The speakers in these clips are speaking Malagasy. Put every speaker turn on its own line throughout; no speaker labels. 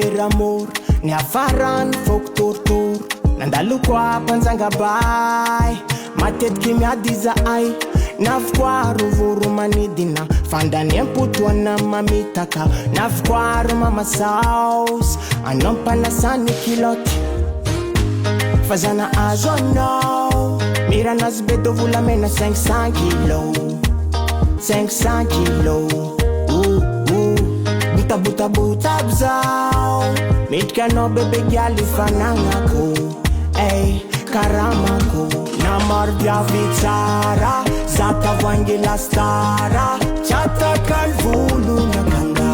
premier amour ni afarany foktortor nandalo kwa panzangabay matetiky miady zahay navikoaro voro manidina fandaniam-potoana mamitaka navikoaro mamasaos anao mpanasany kiloty fazana azo anao miranazy be do volamena 500 kilo 500 kilo buta-buta-buta bzao mitrika anao bebe gialy fanagnako ey karamako namaro viavy tsara zata voangy lastara tsatakal volo nakanga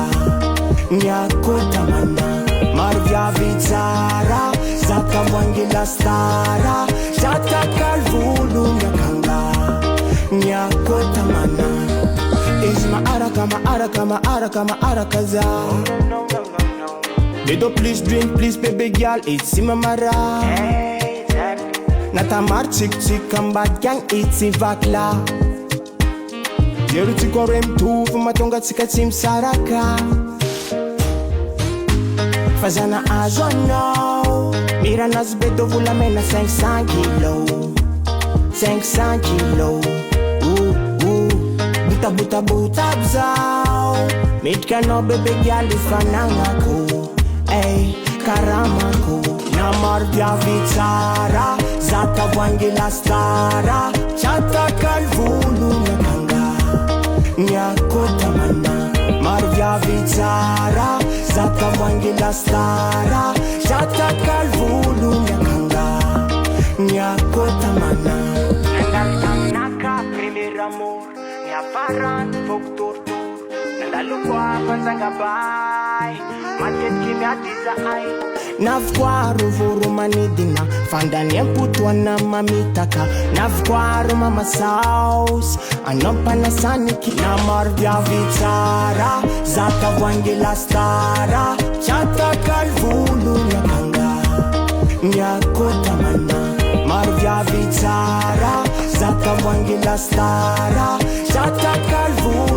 nyakotamana maro viavy tsara zata voangy lastara tsatakal volo nakanga nyakotamana izy maaraka za Bedo please drink please baby girl it's mamara natamar tsik ambad gang it's vakla Jero tsikore mtuvu matonga tsikatsi msaraka fazana azo anao miranazy bedo volamena 500 kilo 500 kilo buta-buta bzao mitrika anao bebe gialy fanagnako ey karamako namaro viavy tsara zata voangy lastara tsatakal volo nakanga nyakotamana maro viavy tsara zata voangy lastara tsatakal volo nakanga nyakotamana nandalitaminaka premier amour ni afarany foktortor nandalo kwa panzangabay matetiky miady zahay navikoaro voro manidina fandaniam-potoana mamitaka navikoaro mamasaos anao mpanasany namaro viavy tsara zata voangy lastara tsatakal volo nakanga nyakotamana maro viavy tsara zata voangy lastara tsatakal volo